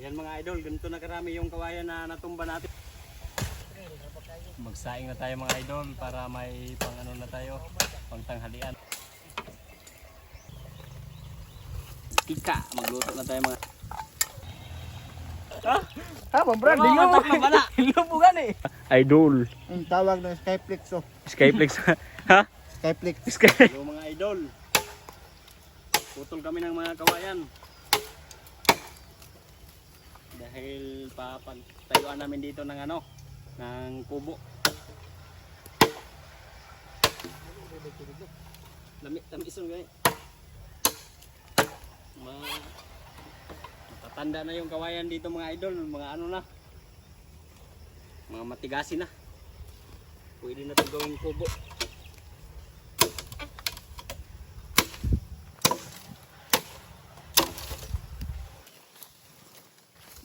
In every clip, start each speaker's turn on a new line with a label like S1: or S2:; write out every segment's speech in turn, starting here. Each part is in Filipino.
S1: Ayan mga idol, ganito na karami yung kawayan na natumba natin. Magsaing na tayo mga idol para may pang ano na tayo, pang tanghalian. Ika, magluto na tayo mga.
S2: Ha, Brad, di mo. Lubugan eh.
S1: Idol.
S2: Ang tawag ng Skyflex oh.
S1: Skyflex. Ha?
S2: Skyflex.
S1: Hello mga idol. Putol kami ng mga kawayan. Dahil papagtayuan namin dito ng ano, ng kubo. Lamison gani. Matatanda na yung kawayan dito mga idol, mga ano na. Mga matigasin na. Pwede na ito gawing kubo.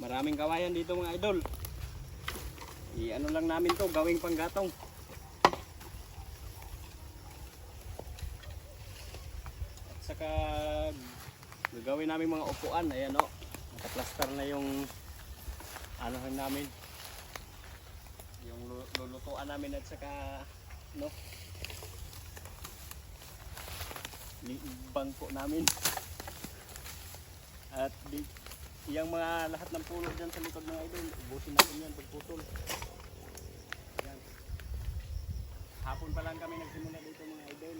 S1: Maraming kawayan dito mga idol. I-ano lang namin to, gawing panggatong. At saka gagawin namin mga upuan. Ayan o, nakaplaster na yung ano namin. Yung lulutuan namin at saka no, bangko namin. At yung mga lahat ng puno dyan sa likod mga idol, ubusin natin yan pagputol. Yan. Hapon pa lang kami nagsimula dito mga idol.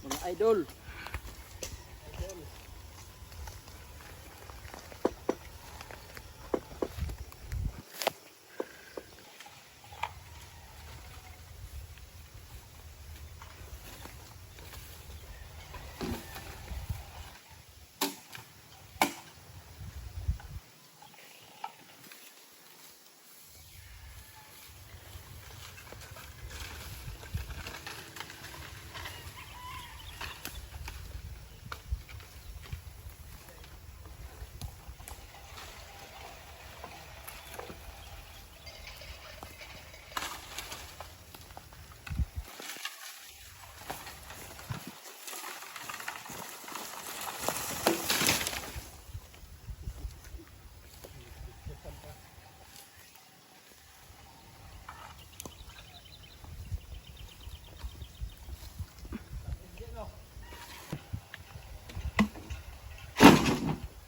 S1: Mga idol.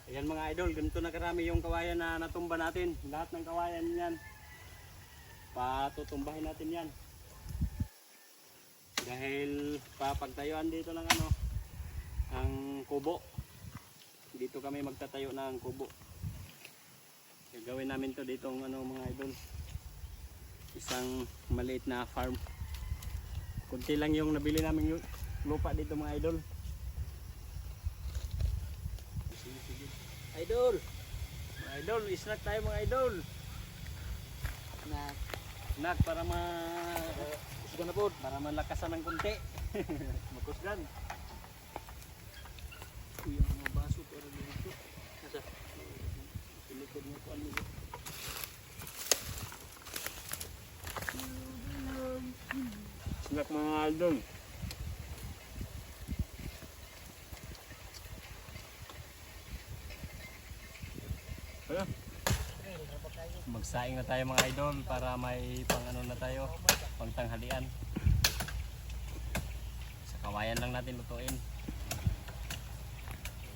S1: Ayan mga idol, ganito na karami yung kawayan na natumba natin. Lahat ng kawayan yan, patutumbahin natin yan. Dahil papagtayuan dito ng ano, ang kubo. Dito kami magtatayo ng kubo. Gagawin namin to dito ng ano mga idol. Isang maliit na farm. Kunti lang yung nabili namin lupa dito mga idol. Idol! Mga idol, snack tayo mga idol! Snack para kusgan na po, para malakasan ng kunti. Makusgan. Uy, ang mga baso pero dito. Nasa? Pilikod mo po ano. Snack mga idol. Magsaing na tayo mga idol para may pang ano na tayo, pang tanghalian. Sa kawayan lang natin lutuin.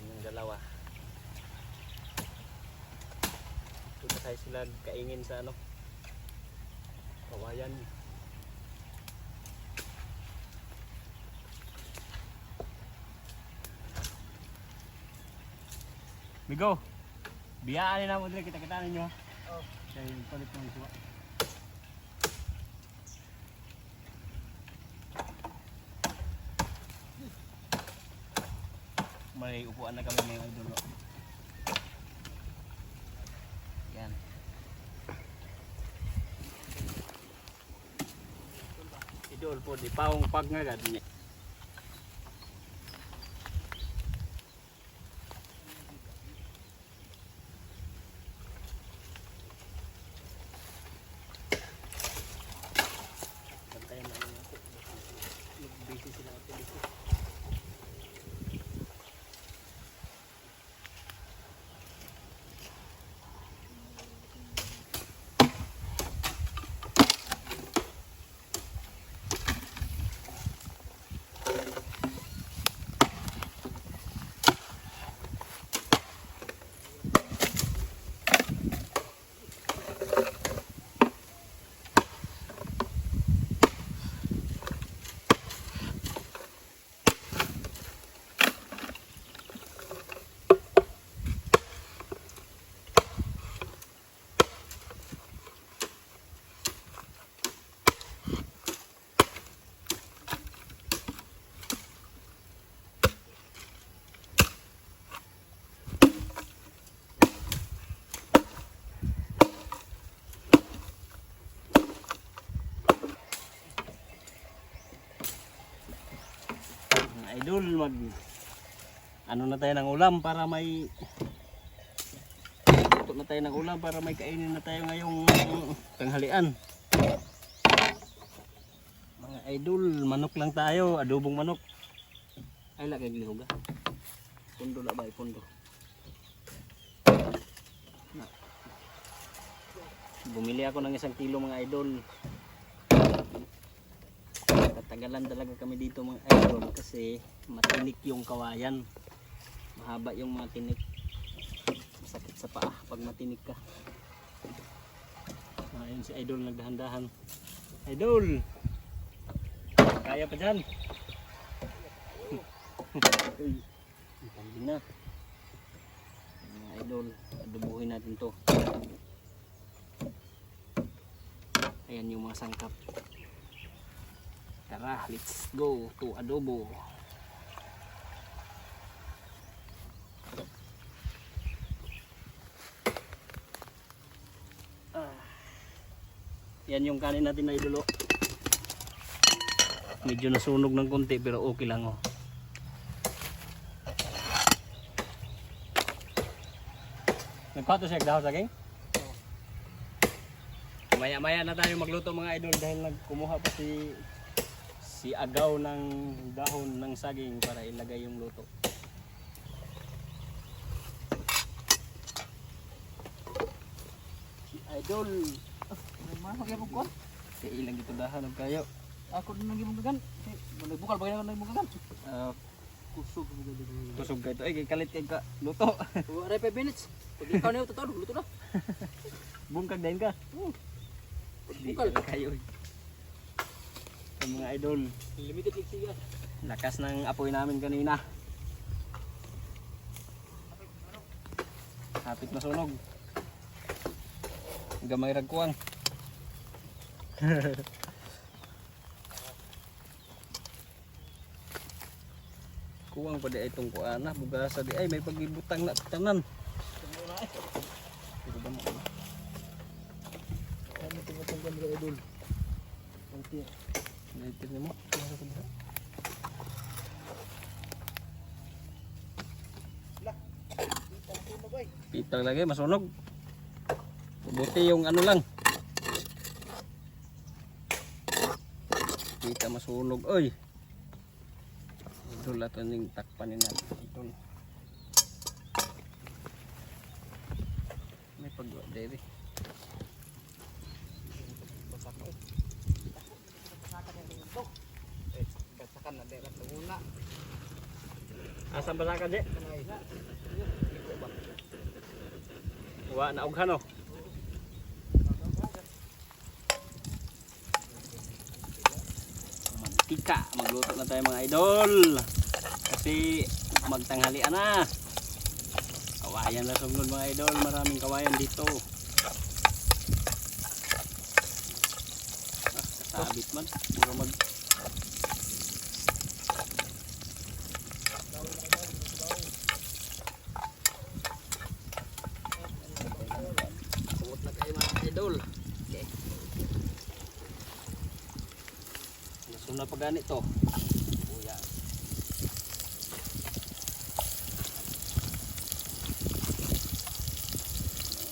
S1: Yung dalawa. Ito tayo sila kaingin sa ano, kawayan. Bigo, biyaan na mo dito, kita-kita ninyo. Dahil palit ng suwa. May upuan na kami mga idol. Yan. Idol po, di paong pag nga gad. idol, mag ano na tayo ng ulam para may luto na tayo ng ulam para may kainin na tayo ngayong tanghalian. Mga idol, manok lang tayo, adobong manok. Ay lagay lihuga. Pundo na ba pundo? Bumili ako ng 1 kilo mga idol. Tatagalan talaga kami dito mga idol kasi matinik yung kawayan. Mahaba yung mga tinik. Masakit sa paa pag matinik ka. Ayun si idol nagdahan-dahan. Idol! Kaya pa dyan? Tandi na. Mga idol, adubuhin natin to. Ayan yung mga sangkap. Tara, let's go to adobo. Yan yung kanin natin na idolo. Medyo nasunog ng konti pero okay lang oh. Nagpato siya dahil saging? Maya-maya na tayo magluto mga idol dahil nagkumuha pa si agaw ng dahon ng saging para ilagay yung luto. Si idol.
S2: Mag-ibog ko.
S1: Kaya ilang dito dahan ng kayo.
S2: Ako din nag-ibog Nagbukal ba kayo nag-ibog
S1: Kusog. Kusog ka ito. Ay, kalit kay ka. Luto.
S2: Wala 5 minutes. Pag ikaw na yung totoo, luto na.
S1: Bungkag din ka.
S2: Pagbukal.
S1: Kayo. Sa mga idol.
S2: Limited like siya.
S1: Lakas ng apoy namin kanina. Hapit masunog. Gamay ragkuang. Kuwang pa di ay itong kuana. Bugasa di ay may pagibutang na tanan. Pero ba mo?
S2: Ano tumatanggan mga idol? Okay.
S1: Naitir niyo mo. Pitang lagi masunog. Buti yung ano lang. Kita masunog. Oy. Idol ato ning takpan niya. Idol. May pagwa dere.
S2: Basakan na dera sa una.
S1: Asa ba ka di? Wa na og hano. Mantika, magluto na tayo mga idol. Kasi magtanghalian na. Kawayan na sunod mga idol, maraming kawayan dito. Kasabit man, puro mag idol. Okay. Gusto na pa ganito. Kuya.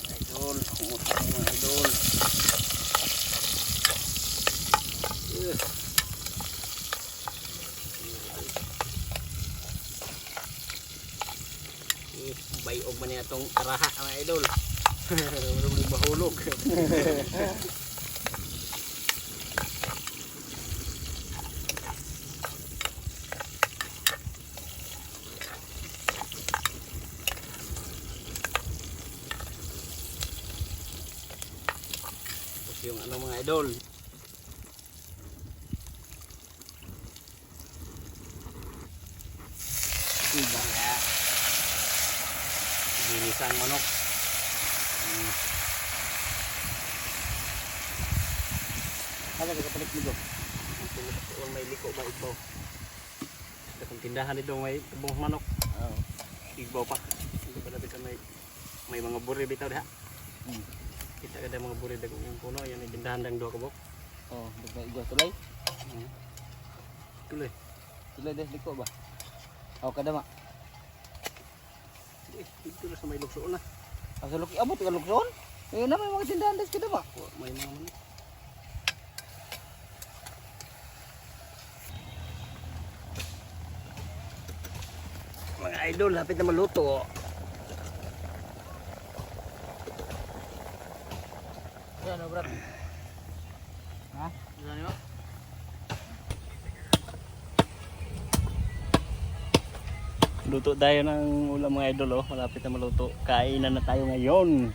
S1: Idol, kumusta mga idol? Bayog man niya itong araha mga idol. Marunong mahulog. Tapos yung ano mga idol. Iba ya. Ginisang manok. Ano ka kapalit mo? Kung may liko ba igbaw? Kung tindahan dito may tubong manok. Igbaw pa. Hindi pa natin may mga buri bitaw diha. Kita kada mga buri dagong puno yan ay tindahan dang duha ka bok.
S2: Oh, igwa tulay.
S1: Tuloy.
S2: Tulay deh liko ba? O kadama.
S1: Dito na sa may lukso na.
S2: Asa luki abot ka lukson? Eh na may mga tindahan des kadama.
S1: May mga manok. Mga idol, lapit na maluto.
S2: Ano brad? Ha? Ano mo?
S1: Luto tayo ng ulam mga idol, oh. Malapit na maluto. Kainan na tayo ngayon.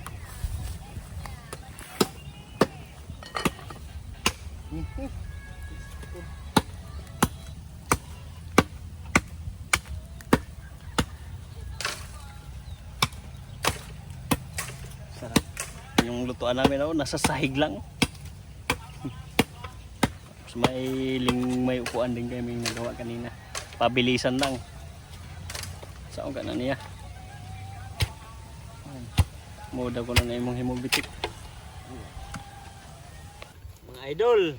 S1: Sarap. Yung lutuan namin, oh, nasa sahig lang. Tapos may upuan din kami nagawa kanina. Pabilisan lang. Saan ka na niya? Muda ko na imong himubitik. Mga idol,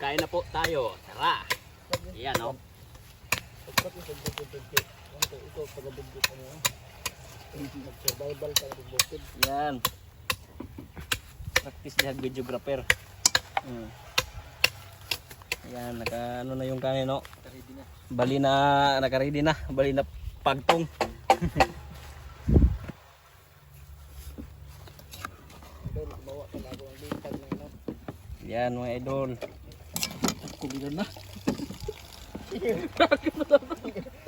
S1: kain na po tayo. Tara. Yan, oh. Yan. Practice dihag videographer. Yan, ano na yung kanin, no? Bali na, naka-ready na. Bali na pagtong. Yan mga idol.
S2: Kubilan na.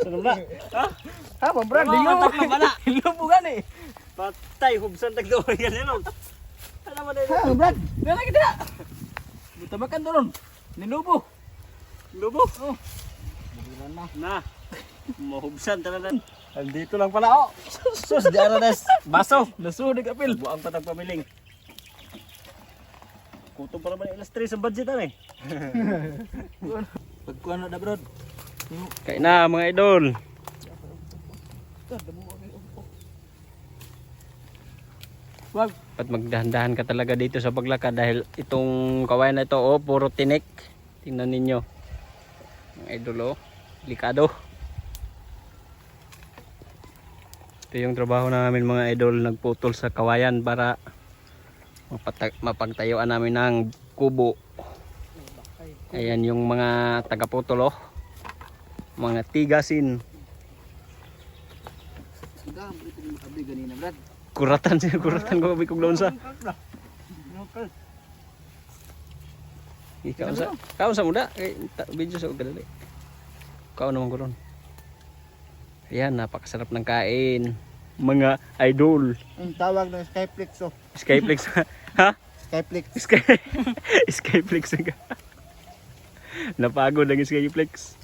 S1: Sunod na. Ha?
S2: Ha, brad,
S1: Ano, matak na bala.
S2: Lubugan eh.
S1: Patay, hubsan tagdoon yan nilong. Ano mo na
S2: Ha, brad. Dala kita. Buta makan doon. Nilubo.
S1: Lubo.
S2: Oh. Kubilan na.
S1: Na. Mahubsan talaga. Andito lang pala, oh. Sus, di ano des. Baso.
S2: Nasunog apil.
S1: Buang patag pamiling. Kuto para ba ilas 3 sa budget eh.
S2: Pagkuhan na brad.
S1: Kain na mga idol.
S2: Wag.
S1: At magdahan-dahan ka talaga dito sa paglakad dahil itong kawayan na ito, oh, puro tinik. Tingnan ninyo. Mga idol, oh. Delikado. Ito yung trabaho namin mga idol, nagputol sa kawayan para mapagtayuan namin ng kubo. Ayan yung mga tagaputol, oh. Mga tigasin.
S2: Sudah, itu abdi ganina brad.
S1: Kuratan siya, kuratan ko bikog laon sa. Ikaw sa muda, video sa ugali. Ikaw naman ko ron. Ayan, napakasarap ng kain. Mga idol.
S2: Ang tawag ng Skyflex oh.
S1: Skyflex. Ha?
S2: Skyflex.
S1: Skyflex. Napagod ang Skyflex.